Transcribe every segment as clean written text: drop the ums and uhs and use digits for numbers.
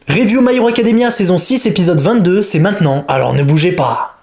Review My Hero Academia saison 6 épisode 22, c'est maintenant, alors ne bougez pas.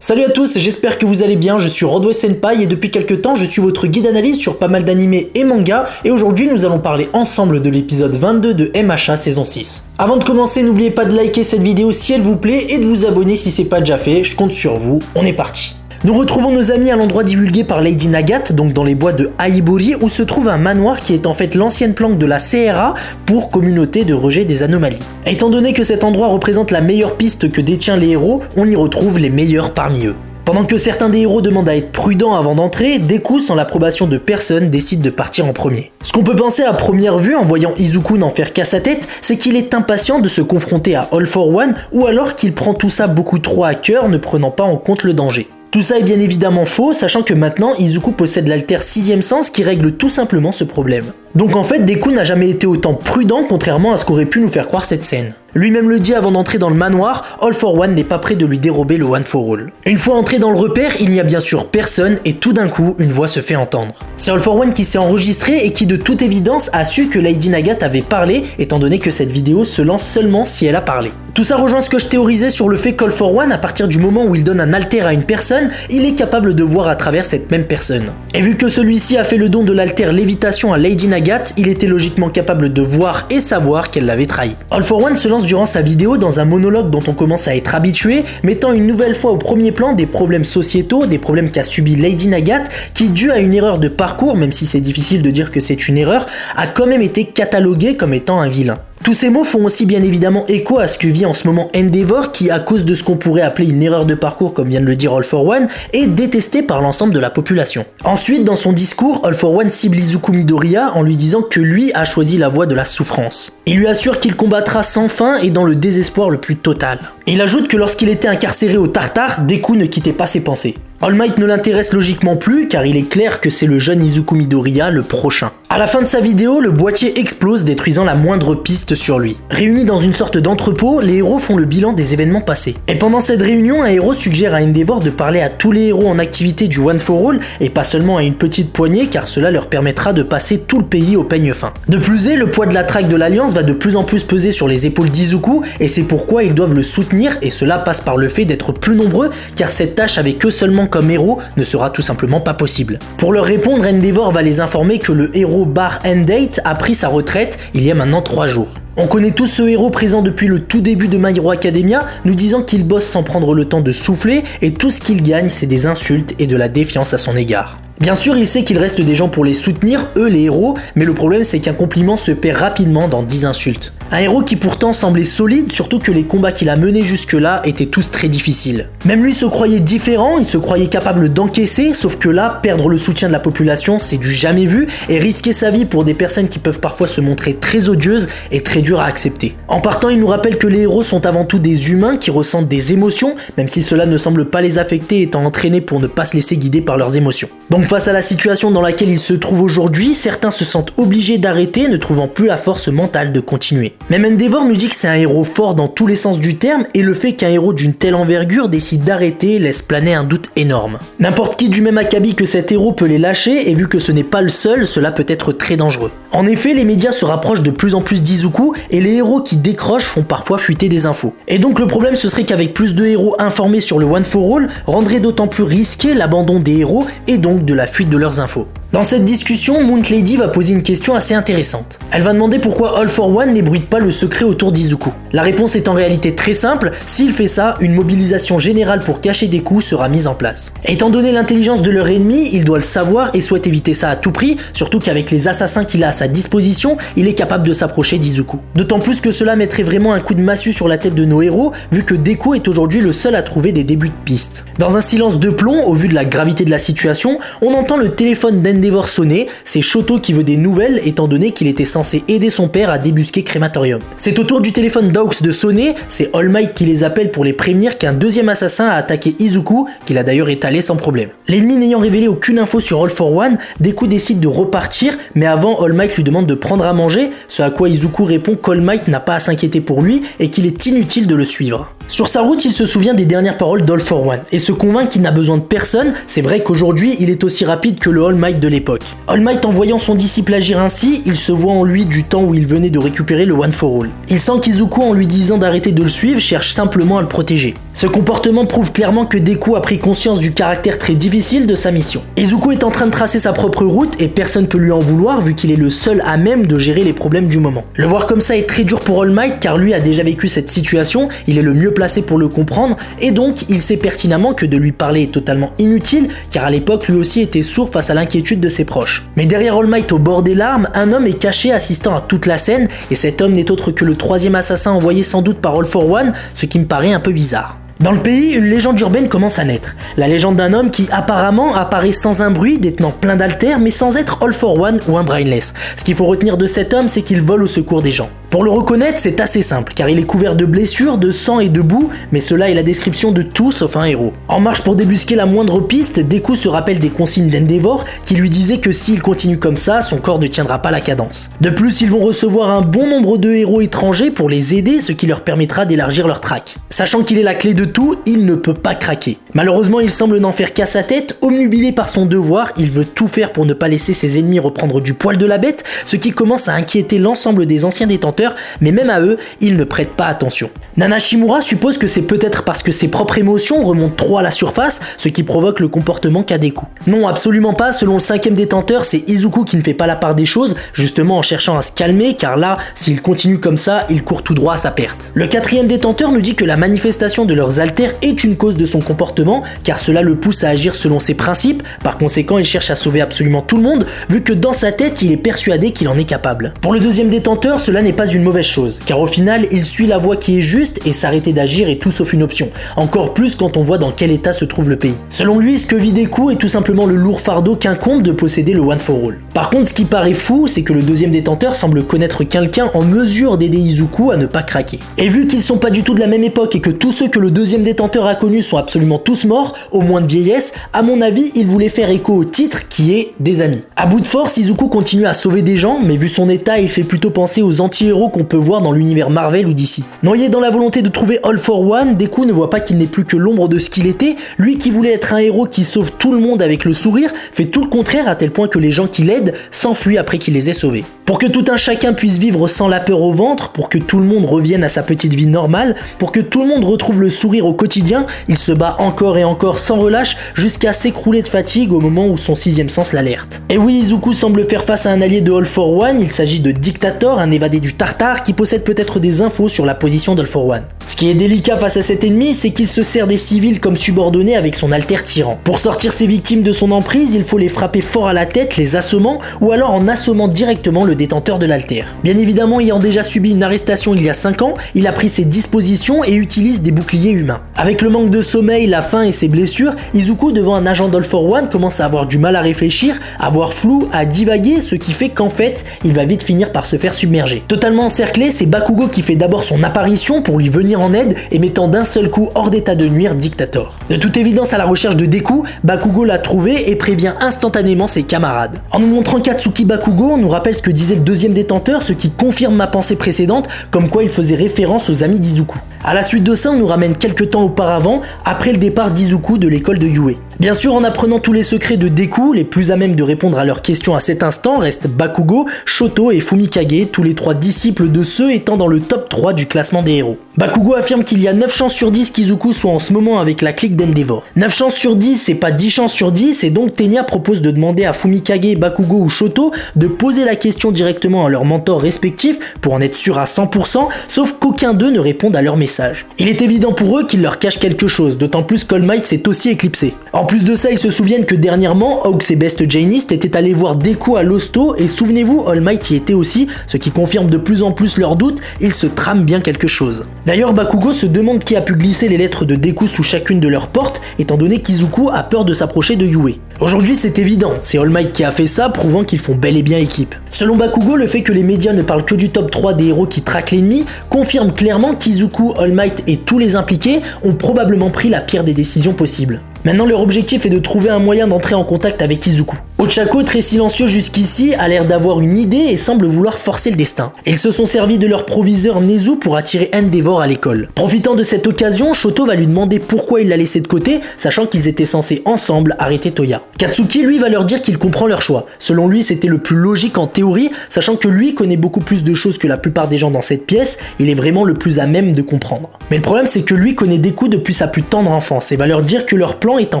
Salut à tous, j'espère que vous allez bien, je suis Rodway Senpai et depuis quelques temps je suis votre guide analyse sur pas mal d'animés et mangas et aujourd'hui nous allons parler ensemble de l'épisode 22 de MHA saison 6. Avant de commencer, n'oubliez pas de liker cette vidéo si elle vous plaît et de vous abonner si c'est pas déjà fait, je compte sur vous, on est parti. Nous retrouvons nos amis à l'endroit divulgué par Lady Nagate, donc dans les bois de Aibori, où se trouve un manoir qui est en fait l'ancienne planque de la CRA pour communauté de rejet des anomalies. Étant donné que cet endroit représente la meilleure piste que détient les héros, on y retrouve les meilleurs parmi eux. Pendant que certains des héros demandent à être prudents avant d'entrer, Deku, sans l'approbation de personne, décide de partir en premier. Ce qu'on peut penser à première vue en voyant Izuku n'en faire qu'à sa tête, c'est qu'il est impatient de se confronter à All for One, ou alors qu'il prend tout ça beaucoup trop à cœur, ne prenant pas en compte le danger. Tout ça est bien évidemment faux, sachant que maintenant Izuku possède l'alter 6ème sens qui règle tout simplement ce problème. Donc en fait, Deku n'a jamais été autant prudent contrairement à ce qu'aurait pu nous faire croire cette scène. Lui-même le dit avant d'entrer dans le manoir, All for One n'est pas prêt de lui dérober le One for All. Une fois entré dans le repère, il n'y a bien sûr personne et tout d'un coup, une voix se fait entendre. C'est All for One qui s'est enregistré et qui de toute évidence a su que Lady Nagate avait parlé, étant donné que cette vidéo se lance seulement si elle a parlé. Tout ça rejoint ce que je théorisais sur le fait qu'All for One, à partir du moment où il donne un alter à une personne, il est capable de voir à travers cette même personne. Et vu que celui-ci a fait le don de l'alter lévitation à Lady Nagate, il était logiquement capable de voir et savoir qu'elle l'avait trahi. All for One se lance durant sa vidéo dans un monologue dont on commence à être habitué, mettant une nouvelle fois au premier plan des problèmes sociétaux, des problèmes qu'a subi Lady Nagate, qui dû à une erreur de parcours, même si c'est difficile de dire que c'est une erreur, a quand même été catalogué comme étant un vilain. Tous ces mots font aussi bien évidemment écho à ce que vit en ce moment Endeavor qui, à cause de ce qu'on pourrait appeler une erreur de parcours comme vient de le dire All for One, est détesté par l'ensemble de la population. Ensuite, dans son discours, All for One cible Izuku Midoriya en lui disant que lui a choisi la voie de la souffrance. Il lui assure qu'il combattra sans fin et dans le désespoir le plus total. Il ajoute que lorsqu'il était incarcéré au Tartare, Deku ne quittait pas ses pensées. All Might ne l'intéresse logiquement plus car il est clair que c'est le jeune Izuku Midoriya le prochain. À la fin de sa vidéo, le boîtier explose détruisant la moindre piste sur lui. Réunis dans une sorte d'entrepôt, les héros font le bilan des événements passés. Et pendant cette réunion, un héros suggère à Endeavor de parler à tous les héros en activité du One for All et pas seulement à une petite poignée car cela leur permettra de passer tout le pays au peigne fin. De plus est, le poids de la traque de l'Alliance va de plus en plus peser sur les épaules d'Izuku et c'est pourquoi ils doivent le soutenir et cela passe par le fait d'être plus nombreux car cette tâche avec eux seulement comme héros ne sera tout simplement pas possible. Pour leur répondre, Endeavor va les informer que le héros Bar Endate a pris sa retraite il y a maintenant 3 jours. On connaît tous ce héros présent depuis le tout début de My Hero Academia, nous disant qu'il bosse sans prendre le temps de souffler et tout ce qu'il gagne c'est des insultes et de la défiance à son égard. Bien sûr, il sait qu'il reste des gens pour les soutenir, eux les héros, mais le problème c'est qu'un compliment se perd rapidement dans 10 insultes. Un héros qui pourtant semblait solide, surtout que les combats qu'il a menés jusque-là étaient tous très difficiles. Même lui se croyait différent, il se croyait capable d'encaisser, sauf que là, perdre le soutien de la population, c'est du jamais vu, et risquer sa vie pour des personnes qui peuvent parfois se montrer très odieuses est très dur à accepter. En partant, il nous rappelle que les héros sont avant tout des humains qui ressentent des émotions, même si cela ne semble pas les affecter étant entraînés pour ne pas se laisser guider par leurs émotions. Donc face à la situation dans laquelle ils se trouvent aujourd'hui, certains se sentent obligés d'arrêter, ne trouvant plus la force mentale de continuer. Même Endeavor nous dit que c'est un héros fort dans tous les sens du terme et le fait qu'un héros d'une telle envergure décide d'arrêter laisse planer un doute énorme. N'importe qui du même acabit que cet héros peut les lâcher et vu que ce n'est pas le seul, cela peut être très dangereux. En effet, les médias se rapprochent de plus en plus d'Izuku et les héros qui décrochent font parfois fuiter des infos. Et donc le problème ce serait qu'avec plus de héros informés sur le One for All, rendrait d'autant plus risqué l'abandon des héros et donc de la fuite de leurs infos. Dans cette discussion, Moon Lady va poser une question assez intéressante. Elle va demander pourquoi All for One n'ébruite pas le secret autour d'Izuku. La réponse est en réalité très simple, s'il fait ça, une mobilisation générale pour cacher des coups sera mise en place. Étant donné l'intelligence de leur ennemi, il doit le savoir et souhaite éviter ça à tout prix, surtout qu'avec les assassins qu'il a à sa disposition, il est capable de s'approcher d'Izuku. D'autant plus que cela mettrait vraiment un coup de massue sur la tête de nos héros, vu que Deku est aujourd'hui le seul à trouver des débuts de piste. Dans un silence de plomb, au vu de la gravité de la situation, on entend le téléphone d'Endeavor sonner, c'est Shoto qui veut des nouvelles étant donné qu'il était censé aider son père à débusquer Crématorium. C'est au tour du téléphone d'Aux de sonner, c'est All Might qui les appelle pour les prévenir qu'un deuxième assassin a attaqué Izuku, qu'il a d'ailleurs étalé sans problème. L'ennemi n'ayant révélé aucune info sur All for One, Deku décide de repartir, mais avant All Might lui demande de prendre à manger, ce à quoi Izuku répond qu'All Might n'a pas à s'inquiéter pour lui et qu'il est inutile de le suivre. Sur sa route, il se souvient des dernières paroles d'All for One et se convainc qu'il n'a besoin de personne. C'est vrai qu'aujourd'hui, il est aussi rapide que le All Might de l'époque. All Might, en voyant son disciple agir ainsi, il se voit en lui du temps où il venait de récupérer le One for All. Il sent qu'Izuku, en lui disant d'arrêter de le suivre, cherche simplement à le protéger. Ce comportement prouve clairement que Deku a pris conscience du caractère très difficile de sa mission. Izuku est en train de tracer sa propre route et personne ne peut lui en vouloir vu qu'il est le seul à même de gérer les problèmes du moment. Le voir comme ça est très dur pour All Might car lui a déjà vécu cette situation, il est le mieux placé pour le comprendre et donc il sait pertinemment que de lui parler est totalement inutile car à l'époque lui aussi était sourd face à l'inquiétude de ses proches. Mais derrière All Might au bord des larmes, un homme est caché assistant à toute la scène et cet homme n'est autre que le troisième assassin envoyé sans doute par All for One, ce qui me paraît un peu bizarre. Dans le pays, une légende urbaine commence à naître. La légende d'un homme qui apparemment apparaît sans un bruit, détenant plein d'haltères, mais sans être All for One ou un brainless. Ce qu'il faut retenir de cet homme, c'est qu'il vole au secours des gens. Pour le reconnaître, c'est assez simple, car il est couvert de blessures, de sang et de boue, mais cela est la description de tout sauf un héros. En marche pour débusquer la moindre piste, Deku se rappelle des consignes d'Endeavor, qui lui disaient que s'il continue comme ça, son corps ne tiendra pas la cadence. De plus, ils vont recevoir un bon nombre de héros étrangers pour les aider, ce qui leur permettra d'élargir leur track. Sachant qu'il est la clé de tout, il ne peut pas craquer. Malheureusement, il semble n'en faire qu'à sa tête, omnubilé par son devoir, il veut tout faire pour ne pas laisser ses ennemis reprendre du poil de la bête, ce qui commence à inquiéter l'ensemble des anciens détenteurs, mais même à eux, ils ne prêtent pas attention. Nana Shimura suppose que c'est peut-être parce que ses propres émotions remontent trop à la surface, ce qui provoque le comportement qu'a Deku. Non, absolument pas, selon le cinquième détenteur, c'est Izuku qui ne fait pas la part des choses, justement en cherchant à se calmer, car là, s'il continue comme ça, il court tout droit à sa perte. Le quatrième détenteur nous dit que la manifestation de leurs haltères est une cause de son comportement, car cela le pousse à agir selon ses principes, par conséquent il cherche à sauver absolument tout le monde, vu que dans sa tête il est persuadé qu'il en est capable. Pour le deuxième détenteur, cela n'est pas une mauvaise chose, car au final il suit la voie qui est juste et s'arrêter d'agir est tout sauf une option, encore plus quand on voit dans quel état se trouve le pays. Selon lui, ce que vit Deku est tout simplement le lourd fardeau qu'incombe de posséder le One for All. Par contre, ce qui paraît fou, c'est que le deuxième détenteur semble connaître quelqu'un en mesure d'aider Izuku à ne pas craquer. Et vu qu'ils sont pas du tout de la même époque et que tous ceux que le deuxième détenteur a connus sont absolument tous morts, au moins de vieillesse, à mon avis, il voulait faire écho au titre qui est des amis. À bout de force, Izuku continue à sauver des gens, mais vu son état, il fait plutôt penser aux anti-héros qu'on peut voir dans l'univers Marvel ou DC. Noyé dans la volonté de trouver All for One, Deku ne voit pas qu'il n'est plus que l'ombre de ce qu'il était, lui qui voulait être un héros qui sauve tout le monde avec le sourire, fait tout le contraire à tel point que les gens qui l'aident s'enfuient après qu'il les ait sauvés. Pour que tout un chacun puisse vivre sans la peur au ventre, pour que tout le monde revienne à sa petite vie normale, pour que tout le monde retrouve le sourire au quotidien, il se bat encore et encore sans relâche jusqu'à s'écrouler de fatigue au moment où son sixième sens l'alerte. Et oui, Izuku semble faire face à un allié de All for One, il s'agit de Dictator, un évadé du Tartare qui possède peut-être des infos sur la position d'All for One. Ce qui est délicat face à cet ennemi, c'est qu'il se sert des civils comme subordonnés avec son alter tyran. Pour sortir ses victimes de son emprise, il faut les frapper fort à la tête, les assommant, ou alors en assommant directement le détenteur de l'alter. Bien évidemment, ayant déjà subi une arrestation il y a 5 ans, il a pris ses dispositions et utilise des boucliers humains. Avec le manque de sommeil, la faim et ses blessures, Izuku, devant un agent d'All for One, commence à avoir du mal à réfléchir, à voir flou, à divaguer, ce qui fait qu'en fait, il va vite finir par se faire submerger. Totalement encerclé, c'est Bakugo qui fait d'abord son apparition pour lui venir en aide et mettant d'un seul coup hors d'état de nuire Dictator. De toute évidence, à la recherche de Deku, Bakugo l'a trouvé et prévient instantanément ses camarades. En nous montrant Katsuki Bakugo, on nous rappelle ce que disait le deuxième détenteur, ce qui confirme ma pensée précédente, comme quoi il faisait référence aux amis d'Izuku. A la suite de ça, on nous ramène quelques temps auparavant, après le départ d'Izuku de l'école de Yue. Bien sûr, en apprenant tous les secrets de Deku, les plus à même de répondre à leurs questions à cet instant restent Bakugo, Shoto et Fumikage, tous les 3 disciples de ceux étant dans le top 3 du classement des héros. Bakugo affirme qu'il y a 9 chances sur 10 qu'Izuku soit en ce moment avec la clique d'Endeavor. 9 chances sur 10, c'est pas 10 chances sur 10, et donc Tenya propose de demander à Fumikage, Bakugo ou Shoto de poser la question directement à leurs mentors respectifs pour en être sûr à 100%, sauf qu'aucun d'eux ne réponde à leur message. Il est évident pour eux qu'ils leur cachent quelque chose, d'autant plus qu'All Might s'est aussi éclipsé. En plus de ça, ils se souviennent que dernièrement, Hawks et Best Janist étaient allés voir Deku à l'hosto, et souvenez-vous, All Might y était aussi, ce qui confirme de plus en plus leurs doutes, il se trame bien quelque chose. D'ailleurs, Bakugo se demande qui a pu glisser les lettres de Deku sous chacune de leurs portes, étant donné qu'Izuku a peur de s'approcher de Yue. Aujourd'hui, c'est évident, c'est All Might qui a fait ça, prouvant qu'ils font bel et bien équipe. Selon Bakugo, le fait que les médias ne parlent que du top 3 des héros qui traquent l'ennemi confirme clairement qu'Izuku, All Might et tous les impliqués ont probablement pris la pire des décisions possibles. Maintenant, leur objectif est de trouver un moyen d'entrer en contact avec Izuku. Ochako, très silencieux jusqu'ici, a l'air d'avoir une idée et semble vouloir forcer le destin. Ils se sont servis de leur proviseur Nezu pour attirer Endeavor à l'école. Profitant de cette occasion, Shoto va lui demander pourquoi il l'a laissé de côté, sachant qu'ils étaient censés ensemble arrêter Toya. Katsuki, lui, va leur dire qu'il comprend leur choix. Selon lui, c'était le plus logique en théorie, sachant que lui connaît beaucoup plus de choses que la plupart des gens dans cette pièce, il est vraiment le plus à même de comprendre. Mais le problème, c'est que lui connaît Deku depuis sa plus tendre enfance et va leur dire que leur plan est en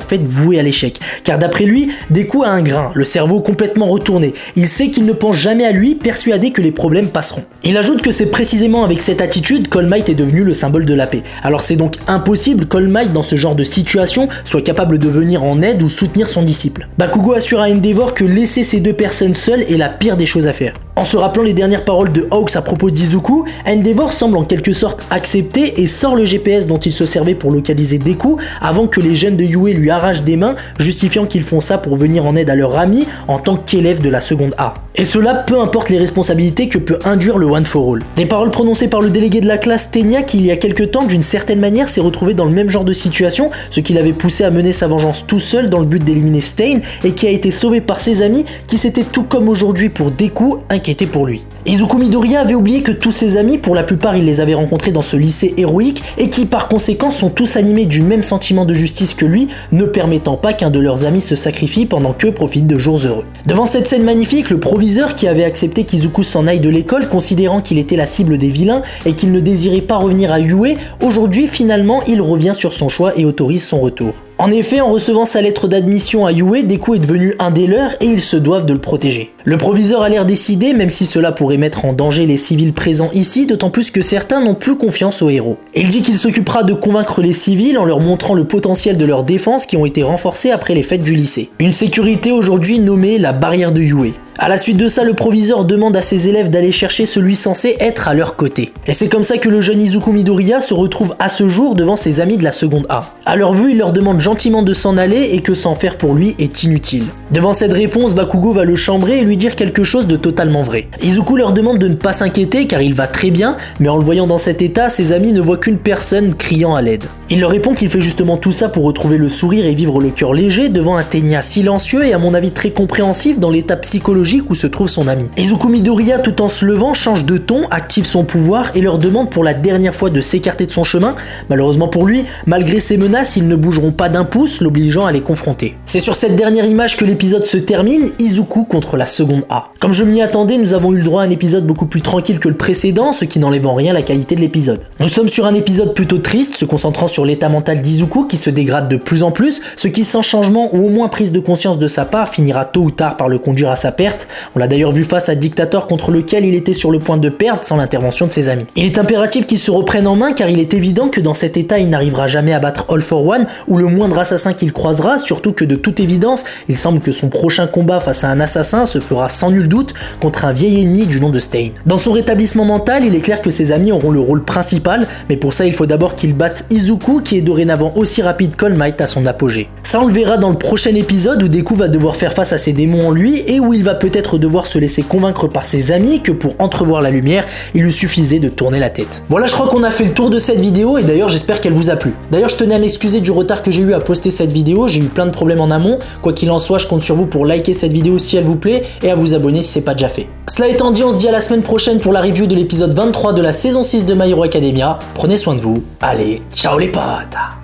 fait voué à l'échec. Car d'après lui, Deku a un grain, le cerveau complètement retourné. Il sait qu'il ne pense jamais à lui, persuadé que les problèmes passeront. Il ajoute que c'est précisément avec cette attitude qu'All Might est devenu le symbole de la paix. Alors c'est donc impossible qu'All Might, dans ce genre de situation, soit capable de venir en aide ou soutenir son disciple. Bakugo assure à Endeavor que laisser ces deux personnes seules est la pire des choses à faire. En se rappelant les dernières paroles de Hawks à propos d'Izuku, Endeavor semble en quelque sorte accepter et sort le GPS dont il se servait pour localiser Deku avant que les jeunes de Yue lui arrachent des mains, justifiant qu'ils font ça pour venir en aide à leur ami en tant qu'élève de la seconde A. Et cela peu importe les responsabilités que peut induire le One for All. Des paroles prononcées par le délégué de la classe Tenya qui il y a quelques temps d'une certaine manière s'est retrouvé dans le même genre de situation, ce qui l'avait poussé à mener sa vengeance tout seul dans le but d'éliminer Stain et qui a été sauvé par ses amis qui s'étaient tout comme aujourd'hui pour Deku inquiétés pour lui. Izuku Midoriya avait oublié que tous ses amis, pour la plupart il les avait rencontrés dans ce lycée héroïque et qui par conséquent sont tous animés du même sentiment de justice que lui, ne permettant pas qu'un de leurs amis se sacrifie pendant qu'eux profitent de jours heureux. Devant cette scène magnifique, le proviseur qui avait accepté qu'Izuku s'en aille de l'école considérant qu'il était la cible des vilains et qu'il ne désirait pas revenir à Yue, aujourd'hui finalement il revient sur son choix et autorise son retour. En effet, en recevant sa lettre d'admission à Yue, Deku est devenu un des leurs et ils se doivent de le protéger. Le proviseur a l'air décidé, même si cela pourrait mettre en danger les civils présents ici, d'autant plus que certains n'ont plus confiance aux héros. Il dit qu'il s'occupera de convaincre les civils en leur montrant le potentiel de leurs défenses qui ont été renforcées après les fêtes du lycée. Une sécurité aujourd'hui nommée la barrière de Yue. À la suite de ça, le proviseur demande à ses élèves d'aller chercher celui censé être à leur côté. Et c'est comme ça que le jeune Izuku Midoriya se retrouve à ce jour devant ses amis de la seconde A. À leur vue, il leur demande gentiment de s'en aller et que s'en faire pour lui est inutile. Devant cette réponse, Bakugo va le chambrer et lui dire quelque chose de totalement vrai. Izuku leur demande de ne pas s'inquiéter car il va très bien, mais en le voyant dans cet état, ses amis ne voient qu'une personne criant à l'aide. Il leur répond qu'il fait justement tout ça pour retrouver le sourire et vivre le cœur léger devant un Tenya silencieux et à mon avis très compréhensif dans l'état psychologique où se trouve son ami. Izuku Midoriya, tout en se levant, change de ton, active son pouvoir et leur demande pour la dernière fois de s'écarter de son chemin. Malheureusement pour lui, malgré ses menaces, ils ne bougeront pas d'un pouce, l'obligeant à les confronter. C'est sur cette dernière image que l'épisode se termine, Izuku contre la seconde A. Comme je m'y attendais, nous avons eu le droit à un épisode beaucoup plus tranquille que le précédent, ce qui n'enlève en rien la qualité de l'épisode. Nous sommes sur un épisode plutôt triste, se concentrant sur l'état mental d'Izuku qui se dégrade de plus en plus, ce qui sans changement ou au moins prise de conscience de sa part finira tôt ou tard par le conduire à sa perte. On l'a d'ailleurs vu face à Dictator contre lequel il était sur le point de perdre sans l'intervention de ses amis. Il est impératif qu'il se reprenne en main car il est évident que dans cet état il n'arrivera jamais à battre All for One ou le moindre assassin qu'il croisera, surtout que de toute évidence, il semble que son prochain combat face à un assassin se fera sans nul doute contre un vieil ennemi du nom de Stain. Dans son rétablissement mental, il est clair que ses amis auront le rôle principal, mais pour ça il faut d'abord qu'il batte Izuku qui est dorénavant aussi rapide qu'All Might à son apogée. Ça on le verra dans le prochain épisode où Deku va devoir faire face à ses démons en lui et où il va peut-être devoir se laisser convaincre par ses amis que pour entrevoir la lumière, il lui suffisait de tourner la tête. Voilà, je crois qu'on a fait le tour de cette vidéo et d'ailleurs j'espère qu'elle vous a plu. D'ailleurs je tenais à m'excuser du retard que j'ai eu à poster cette vidéo, j'ai eu plein de problèmes en amont. Quoi qu'il en soit, je compte sur vous pour liker cette vidéo si elle vous plaît et à vous abonner si c'est pas déjà fait. Cela étant dit, on se dit à la semaine prochaine pour la review de l'épisode 23 de la saison 6 de My Hero Academia. Prenez soin de vous, allez, ciao les potes!